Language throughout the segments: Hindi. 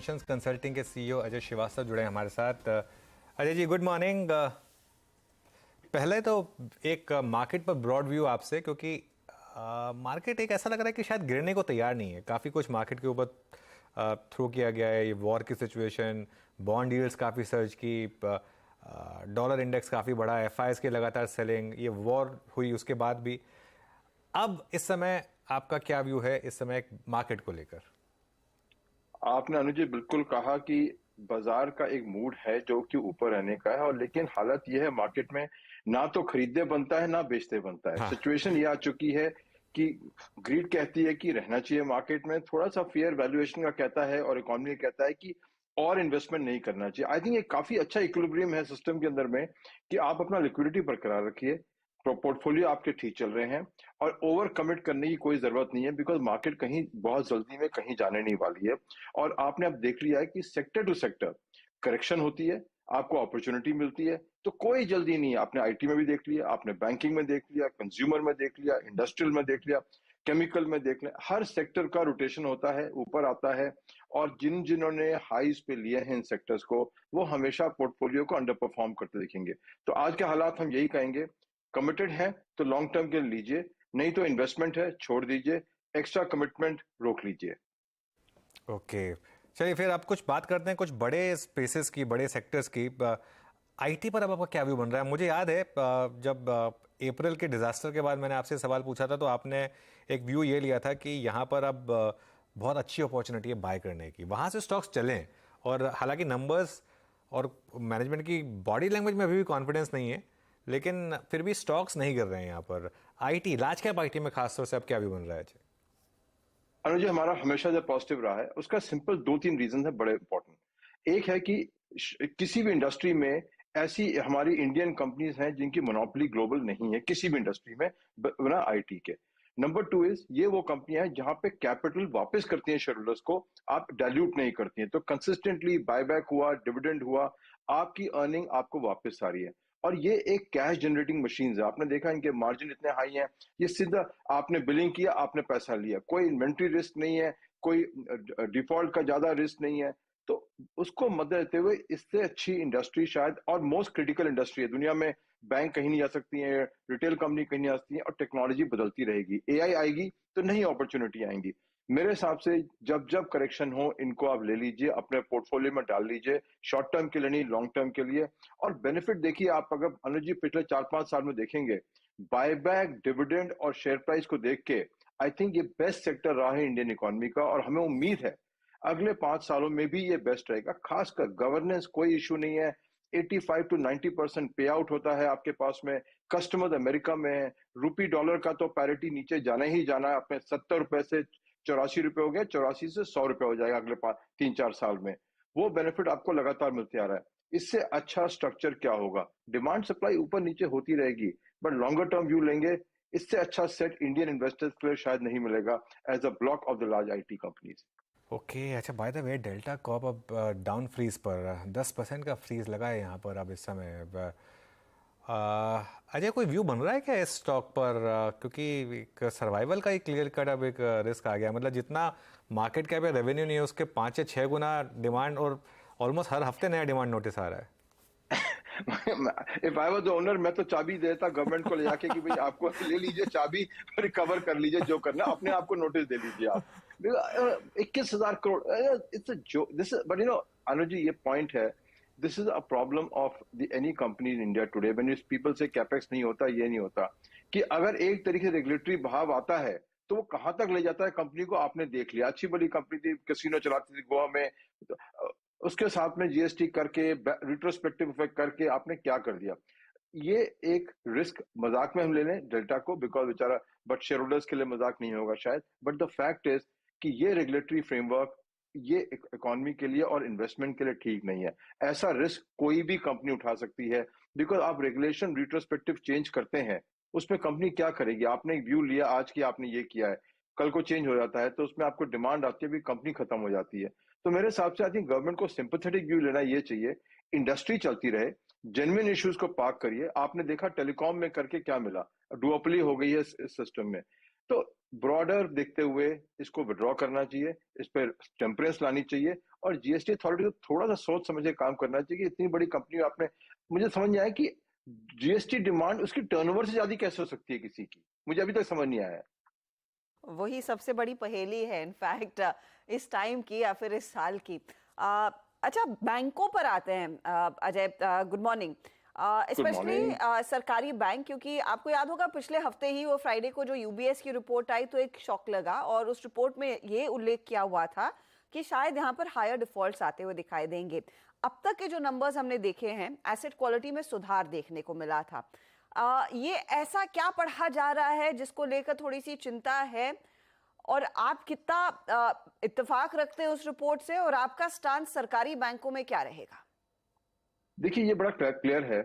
कंसल्टिंग के सीईओ अजय श्रीवास्तव जुड़े हैं हमारे साथ। Ajay ji, good morning. पहले तो एक मार्केट पर ब्रॉड व्यू आपसे, क्योंकि मार्केट एक ऐसा लग रहा है कि शायद गिरने को तैयार नहीं है। काफ़ी कुछ मार्केट के ऊपर थ्रो किया गया है, ये वॉर की सिचुएशन, बॉन्ड यील्ड्स काफ़ी सर्ज की, डॉलर इंडेक्स काफ़ी बढ़ा, एफआईएस की लगातार सेलिंग, ये वॉर हुई उसके बाद भी। अब इस समय आपका क्या व्यू है इस समय मार्केट को लेकर? आपने अनुज जी बिल्कुल कहा कि बाजार का एक मूड है जो कि ऊपर रहने का है। और लेकिन हालत यह है मार्केट में, ना तो खरीदने बनता है ना बेचते बनता है। हाँ। सिचुएशन ये आ चुकी है कि ग्रीड कहती है कि रहना चाहिए मार्केट में, थोड़ा सा फेयर वैल्यूएशन का कहता है, और इकोनॉमी कहता है कि और इन्वेस्टमेंट नहीं करना चाहिए। आई थिंक ये काफी अच्छा इक्विलिब्रियम है सिस्टम के अंदर में कि आप अपना लिक्विडिटी बरकरार रखिए, पोर्टफोलियो आपके ठीक चल रहे हैं, और ओवर कमिट करने की कोई जरूरत नहीं है, बिकॉज मार्केट कहीं बहुत जल्दी में कहीं जाने नहीं वाली है। और आपने अब देख लिया है कि सेक्टर टू सेक्टर करेक्शन होती है, आपको अपॉर्चुनिटी मिलती है, तो कोई जल्दी नहीं है। आपने आईटी में भी देख लिया, आपने बैंकिंग में देख लिया, कंज्यूमर में देख लिया, इंडस्ट्रियल में देख लिया, केमिकल में देख लिया, हर सेक्टर का रोटेशन होता है, ऊपर आता है। और जिन्होंने हाईज पे लिए हैं इन सेक्टर्स को, वो हमेशा पोर्टफोलियो को अंडर परफॉर्म करते दिखेंगे। तो आज के हालात हम यही कहेंगे, कमिटेड है तो लॉन्ग टर्म के लिए लीजिए, नहीं तो इन्वेस्टमेंट है छोड़ दीजिए, एक्स्ट्रा कमिटमेंट रोक लीजिए। ओके, चलिए फिर आप कुछ बात करते हैं कुछ बड़े स्पेसेस की, बड़े सेक्टर्स की। आईटी पर अब आपका क्या व्यू बन रहा है? मुझे याद है जब अप्रैल के डिजास्टर के बाद मैंने आपसे सवाल पूछा था, तो आपने एक व्यू ये लिया था कि यहाँ पर अब बहुत अच्छी अपॉर्चुनिटी है बाय करने की, वहाँ से स्टॉक्स चलें। और हालांकि नंबर्स और मैनेजमेंट की बॉडी लैंग्वेज में अभी भी कॉन्फिडेंस नहीं है, लेकिन फिर भी स्टॉक्स नहीं गिर रहे हैं यहाँ पर। आईटी, लार्ज कैप आईटी में खासतौर से अब क्या व्यू बन रहा है जी? अनुज, हमारा हमेशा जो पॉजिटिव रहा है उसका सिंपल दो तीन रीजन है बड़े इंपॉर्टेंट। एक है कि किसी भी इंडस्ट्री में ऐसी हमारी इंडियन कंपनीज हैं जिनकी मोनोपोली ग्लोबल नहीं है किसी भी इंडस्ट्री में, बिना आईटी के। नंबर टू इज, ये वो कंपनियां हैं जहां पे कैपिटल वापस करती हैं शेयरहोल्डर्स को, आप डाइल्यूट नहीं करती हैं, तो कंसिस्टेंटली बायबैक हुआ, डिविडेंड हुआ, आपकी अर्निंग आपको वापस आ रही है। और ये एक कैश जनरेटिंग मशीन है, आपने देखा इनके मार्जिन इतने हाई हैं, ये सीधा आपने बिलिंग किया, आपने पैसा लिया, कोई इन्वेंट्री रिस्क नहीं है, कोई डिफॉल्ट का ज्यादा रिस्क नहीं है। तो उसको मद्दे लेते हुए इससे अच्छी इंडस्ट्री शायद, और मोस्ट क्रिटिकल इंडस्ट्री है दुनिया में, बैंक कहीं नहीं जा सकती है, रिटेल कंपनी कहीं नहीं जा सकती है, और टेक्नोलॉजी बदलती रहेगी, एआई आएगी तो नई अपॉर्चुनिटी आएंगी। मेरे हिसाब से जब जब करेक्शन हो, इनको आप ले लीजिए, अपने पोर्टफोलियो में डाल लीजिए, शॉर्ट टर्म के लिए नहीं, लॉन्ग टर्म के लिए। और बेनिफिट देखिए, आप अगर अनुज जी पिछले 4-5 साल में देखेंगे, बायबैक, डिविडेंड और शेयर प्राइस को देख के, आई थिंक ये बेस्ट सेक्टर रहा है इंडियन इकोनॉमी का, और हमें उम्मीद है अगले 5 सालों में भी ये बेस्ट रहेगा। खासकर गवर्नेंस कोई इशू नहीं है, 85 to 90% पे आउट होता है आपके पास में, कस्टमर अमेरिका में है, रुपी डॉलर का तो पैरिटी नीचे जाना ही जाना है, अपने 70 रुपए से 84 रुपए हो गया, 84 से 100 रुपए हो जाएगा अगले 3-4 साल में। वो बेनिफिट आपको लगातार मिलते आ रहा है। इससे अच्छा स्ट्रक्चर क्या होगा? डिमांड सप्लाई ऊपर नीचे होती रहेगी, बट लॉन्गर टर्म व्यू लेंगे, इससे अच्छा सेट इंडियन इन्वेस्टर्स के लिए शायद नहीं मिलेगा as a block of the large IT companies. Okay, अच्छा, by the way delta corp अब डाउन फ्रीज पर 10% का फ्रीज लगा है यहाँ पर अब इस समय। अजय, कोई व्यू बन रहा है क्या इस स्टॉक पर? क्योंकि एक सर्वाइवल का ही क्लियर कट अब एक रिस्क आ गया। मतलब जितना मार्केट कैप या रेवेन्यू नहीं है, उसके 5 या 6 गुना डिमांड, और ऑलमोस्ट हर हफ्ते नया डिमांड नोटिस आ रहा है। If I was the owner, मैं तो चाबी देता गवर्नमेंट को ले जाके कि भाई आपको ले लीजिए चाबी, रिकवर कर लीजिए, जो करना अपने आप को नोटिस दे दीजिए आप। 21,000 करोड़, इट्स अ जो दिस, बट यू नो अनुज जी, ये पॉइंट है, this is a problem of the any company in India today, when people से कैपेक्स नहीं होता, ये नहीं होता कि अगर एक तरीके से रेगुलेटरी बहाव आता है तो वो कहां तक ले जाता है कंपनी को। आपने देख लिया, अच्छी बड़ी कंपनी थी, कैसीनो चलाती थी गोवा में, तो, उसके साथ में जीएसटी करके, रिट्रोस्पेक्टिव इफेक्ट करके आपने क्या कर दिया। ये एक रिस्क मजाक में हम ले लें डेल्टा को, बिकॉज बेचारा, बट शेयर होल्डर्स के लिए मजाक नहीं होगा शायद, बट द फैक्ट इज कि ये रेगुलेटरी फ्रेमवर्क ये इकोनॉमी के लिए और इन्वेस्टमेंट के लिए ठीक नहीं है। ऐसा रिस्क कोई भी कंपनी उठा सकती है, बिकॉज आप रेगुलेशन रिट्रोस्पेक्टिव चेंज करते हैं, उसमें कंपनी क्या करेगी? आपने एक व्यू लिया आज की, आपने ये किया है, कल को चेंज हो जाता है, तो उसमें आपको डिमांड आती है, भी कंपनी खत्म हो जाती है। तो मेरे हिसाब से आई थिंक गवर्नमेंट को सिंपैथेटिक व्यू लेना ये चाहिए, इंडस्ट्री चलती रहे, जेन्युइन इश्यूज को पार्क करिए। आपने देखा टेलीकॉम में करके क्या मिला, डुओपली हो गई है इस सिस्टम में। तो ब्रॉडर देखते हुए इसको विड्रॉ करना चाहिए, इस पर टेम्परेंस लानी चाहिए, और जीएसटी अथॉरिटी को थोड़ा सा सोच समझ के काम करना चाहिए कि इतनी बड़ी कंपनी आपने, मुझे समझ नहीं आया कि जीएसटी डिमांड उसकी टर्नओवर से ज्यादा कैसे हो सकती है किसी की, मुझे अभी तक समझ नहीं आया है। वही सबसे बड़ी पहेली है इनफैक्ट इस टाइम की या फिर इस साल की। अ, अच्छा, बैंकों पर आते हैं। Ajay, good morning. Good specially morning. सरकारी बैंक, क्योंकि आपको याद होगा पिछले हफ्ते ही वो फ्राइडे को जो यूबीएस की रिपोर्ट आई तो एक शॉक लगा, और उस रिपोर्ट में ये उल्लेख किया हुआ था कि शायद यहाँ पर हायर डिफॉल्ट्स आते हुए दिखाई देंगे। अब तक के जो नंबर्स हमने देखे हैं, एसेट क्वालिटी में सुधार देखने को मिला था। ये ऐसा क्या पढ़ा जा रहा है जिसको लेकर थोड़ी सी चिंता है, और आप कितना इत्तेफाक रखते हैं उस रिपोर्ट से, और आपका स्टांस सरकारी बैंकों में क्या रहेगा? देखिए ये बड़ा क्लियर है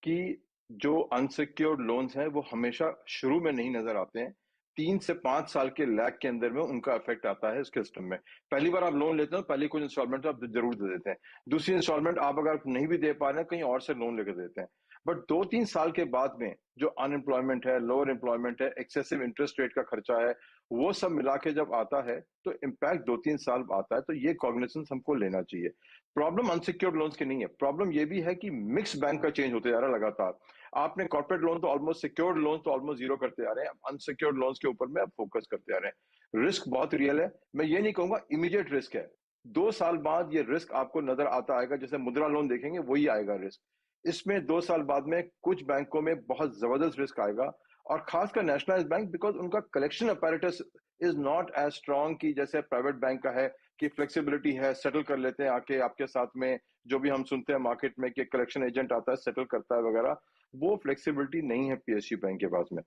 कि जो अनसिक्योर्ड लोन्स हैं वो हमेशा शुरू में नहीं नजर आते हैं, 3 से 5 साल के लैग के अंदर में उनका इफेक्ट आता है इसके सिस्टम में। पहली बार आप लोन लेते हो, पहली कुछ इंस्टॉलमेंट आप जरूर दे देते हैं, दूसरी इंस्टॉलमेंट आप अगर नहीं भी दे पा रहे हैं कहीं और से लोन लेकर देते हैं, बट 2-3 साल के बाद में जो अनएम्प्लॉयमेंट है, लोअर एम्प्लॉयमेंट है, एक्सेसिव इंटरेस्ट रेट का खर्चा है, वो सब मिला के जब आता है तो इम्पैक्ट 2-3 साल आता है, तो ये कॉग्निजेंस हमको लेना चाहिए। प्रॉब्लम अनसिक्योर्ड लोन्स की नहीं है, प्रॉब्लम ये भी है कि मिक्स बैंक का चेंज होते जा रहा है लगातार। आपने कॉर्पोरेट लोन तो ऑलमोस्ट, सिक्योर्ड लोन तो ऑलमोस्ट जीरो करते जा रहे हैं, अनसिक्योर्ड लोन्स के ऊपर में आप फोकस करते जा रहे हैं। रिस्क बहुत रियल है, मैं ये नहीं कहूंगा इमीडिएट रिस्क है, 2 साल बाद ये रिस्क आपको नजर आता आएगा, जैसे मुद्रा लोन देखेंगे वही आएगा रिस्क। इसमें 2 साल बाद में कुछ बैंकों में बहुत जबरदस्त रिस्क आएगा, और खासकर नेशनलाइज बैंक, बिकॉज उनका collection apparatus is not as strong की जैसे प्राइवेट बैंक का है, कि फ्लेक्सिबिलिटी है, सेटल कर लेते हैं आके आपके साथ में, जो भी हम सुनते हैं मार्केट में कि कलेक्शन एजेंट आता है सेटल करता है वगैरह, वो फ्लेक्सिबिलिटी नहीं है पीएसयू बैंक के पास में।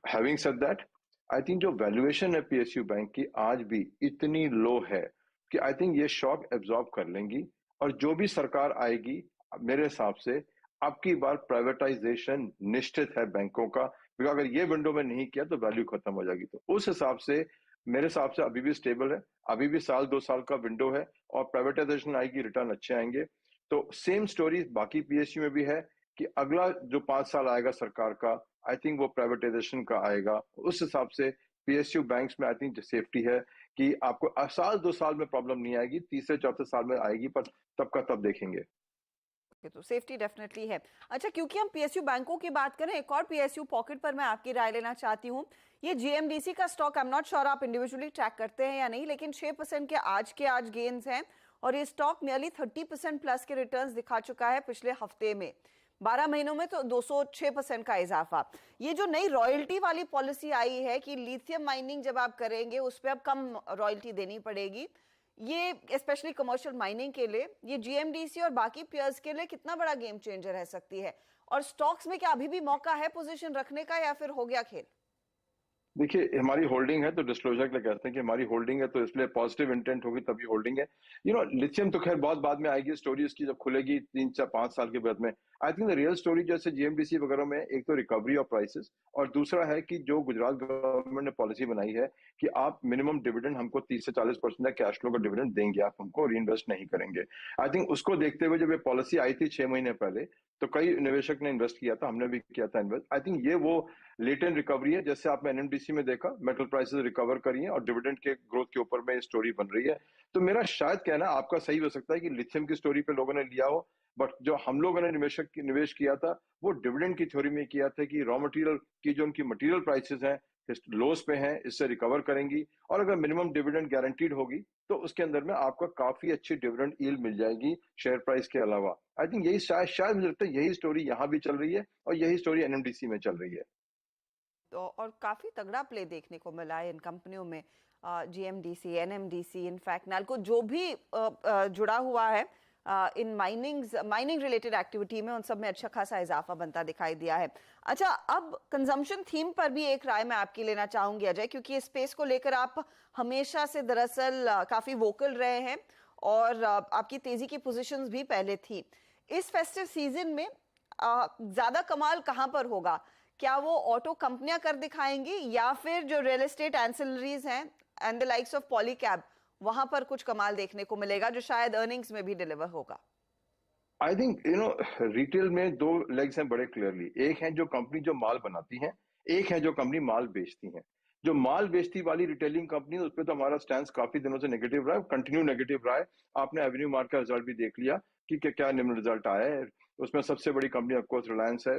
Having said that, I think जो वैल्यूएशन है पीएसयू बैंक की आज भी इतनी लो है कि आई थिंक ये शॉक एब्जॉर्ब कर लेंगी, और जो भी सरकार आएगी मेरे हिसाब से अब की बार प्राइवेटाइजेशन निश्चित है बैंकों का, क्योंकि अगर ये विंडो में नहीं किया तो वैल्यू खत्म हो जाएगी। तो उस हिसाब से मेरे हिसाब से अभी भी स्टेबल है, अभी भी 1-2 साल का विंडो है, और प्राइवेटाइजेशन आएगी, रिटर्न अच्छे आएंगे। तो सेम स्टोरी बाकी पीएसयू में भी है कि अगला जो 5 साल आएगा सरकार का, आई थिंक वो प्राइवेटाइजेशन का आएगा। उस हिसाब से पीएसयू बैंक्स में आई थिंक सेफ्टी है कि आपको 1-2 साल में प्रॉब्लम नहीं आएगी, तीसरे चौथे साल में आएगी, पर तब का तब देखेंगे। तो सेफ्टी डेफिनेटली है। अच्छा, क्योंकि हम पीएसयू बैंकों की बात करें, एक और पीएसयू पॉकेट पर मैं आपकी राय लेना चाहती हूँ। ये जीएमडीसी का stock, I am not sure आप इंडिविजुअली ट्रैक करते हैं या नहीं, लेकिन 6% के आज गेन्स हैं, और ये स्टॉक नियरली 30% प्लस के रिटर्न्स दिखा चुका है पिछले हफ्ते में। 12 महीनों में तो 206% का इजाफा। ये जो नई रॉयल्टी वाली पॉलिसी आई है कि लिथियम माइनिंग जब आप करेंगे उस पर अब कम रॉयल्टी देनी पड़ेगी, ये स्पेशली कमर्शियल माइनिंग के लिए, ये जीएमडीसी और बाकी पेयर्स के लिए कितना बड़ा गेम चेंजर रह सकती है? और स्टॉक्स में क्या अभी भी मौका है पोजीशन रखने का, या फिर हो गया खेल? देखिए हमारी होल्डिंग है तो डिस्क्लोजर के लिए कहते हैं कि हमारी होल्डिंग है, तो इसलिए पॉजिटिव इंटेंट होगी तभी होल्डिंग है। लिथियम तो खैर बहुत बाद में आएगी स्टोरी उसकी, जब खुलेगी 3-4-5 साल के बाद में। I think the real story जैसे जीएमडीसी वगैरह में, एक तो रिकवरी ऑफ प्राइसेस, और दूसरा है कि जो गुजरात गवर्नमेंट ने पॉलिसी बनाई है कि आप मिनिमम डिविडेंड हमको 30 से 40% कैश फ्लो का डिविडेंड देंगे, आप हमको री इन्वेस्ट नहीं करेंगे। आई थिंक उसको देखते हुए जब ये पॉलिसी आई थी 6 महीने पहले, तो कई निवेशक ने इन्वेस्ट किया था, हमने भी किया था इन्वेस्ट। आई थिंक ये वो लेटेंट रिकवरी है, जैसे आपने एनएमडीसी में देखा मेटल प्राइसेस रिकवर करी है और डिविडेंड के ग्रोथ के ऊपर में स्टोरी बन रही है। तो मेरा शायद कहना आपका सही हो सकता है कि लिथियम की स्टोरी पे लोगों ने लिया हो, बट जो हम लोगों ने निवेश किया था वो डिविडेंड की थ्योरी में किया था कि रॉ मटेरियल की जो उनकी मटेरियल प्राइसेस हैं लोस पे हैं, इससे रिकवर करेंगी, और अगर मिनिमम डिविडेंड गारंटीड होगी तो उसके अंदर में आपका काफी अच्छी डिविडेंड यील्ड मिल जाएगी शेयर प्राइस के अलावा। आई थिंक यही शायद मुझे लगता है यही स्टोरी यहाँ भी चल रही है, और यही स्टोरी एनएमडीसी में चल रही है। तो और काफी तगड़ा प्ले देखने को मिला है इन कंपनियों में, जीएमडीसी, एनएमडीसी, इनफैक्ट नाल्को, जो भी जुड़ा हुआ है इन माइनिंग रिलेटेड एक्टिविटी में, उन सब में अच्छा खासा इजाफा बनता दिखाई दिया है। अच्छा, अब कंजम्पशन थीम पर भी एक राय मैं आपकी लेना चाहूंगी अजय, क्योंकि इस स्पेस को लेकर आप हमेशा से दरअसल काफी वोकल रहे हैं, और आपकी तेजी की पोजीशंस भी पहले थी। इस फेस्टिव सीजन में ज्यादा कमाल कहां पर होगा? क्या वो ऑटो कंपनियां कर दिखाएंगी, या फिर जो रियल एस्टेट एंसिलरीज हैं and the likes of Polycab, वहां पर कुछ कमाल देखने को मिलेगा जो शायद अर्निंग्स में भी डिलीवर होगा? आई थिंक रिटेल में दो लेग्स हैं बड़े क्लियरली, एक है जो कंपनी जो माल बनाती है, एक है जो कंपनी माल बेचती है। जो माल बेचती वाली रिटेलिंग कंपनी उस पर तो हमारा स्टैंड काफी दिनों से नेगेटिव रहा है, कंटिन्यू नेगेटिव रहा है। आपने एवेन्यू मार्ट का रिजल्ट भी देख लिया कि क्या निम्न रिजल्ट आया है। उसमें सबसे बड़ी कंपनी ऑफकोर्स रिलायंस है,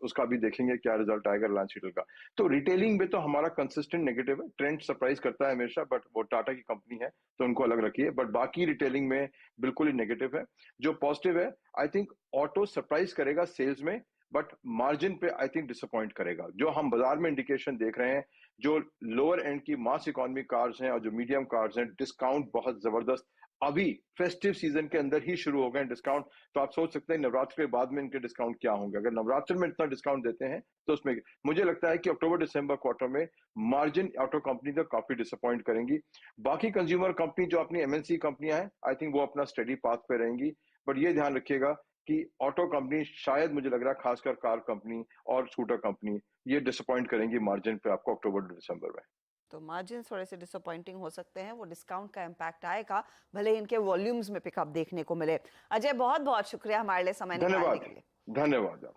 उसका भी देखेंगे क्या रिजल्ट आएगा रिलायंस रिटेल का। तो रिटेलिंग में तो हमारा कंसिस्टेंट नेगेटिव है, ट्रेंड सरप्राइज करता है हमेशा, बट वो टाटा की कंपनी है तो उनको अलग रखिए, बट बाकी रिटेलिंग में बिल्कुल ही नेगेटिव है। जो पॉजिटिव है, आई थिंक ऑटो सरप्राइज करेगा सेल्स में, बट मार्जिन पे आई थिंक डिसअपॉइंट करेगा। जो हम बाजार में इंडिकेशन देख रहे हैं, जो लोअर एंड की मास इकोनॉमी कार्स हैं और जो मीडियम कार्स हैं, डिस्काउंट बहुत जबरदस्त अभी फेस्टिव सीजन के अंदर ही शुरू हो गए डिस्काउंट। तो आप सोच सकते हैं नवरात्र के बाद में इनके डिस्काउंट क्या होंगे। अगर नवरात्र में इतना डिस्काउंट देते हैं तो उसमें मुझे लगता है कि अक्टूबर दिसंबर क्वार्टर में मार्जिन ऑटो कंपनी तो काफी डिसअपॉइंट करेंगी। बाकी कंज्यूमर कंपनी जो अपनी एमएनसी कंपनियां हैं, आई थिंक वो अपना स्टडी पाथ पे रहेंगी, बट ये ध्यान रखिएगा कि ऑटो कंपनी शायद मुझे लग रहा है खासकर कार कंपनी और स्कूटर कंपनी ये डिसअपॉइंट करेंगी मार्जिन पे आपको अक्टूबर दिसंबर में। तो मार्जिन थोड़े से डिसअपॉइंटिंग हो सकते हैं, वो डिस्काउंट का इम्पैक्ट आएगा, भले इनके वॉल्यूम्स में पिकअप देखने को मिले। अजय, बहुत बहुत शुक्रिया हमारे लिए समय निकालने धन्यवाद, के लिए। धन्यवाद।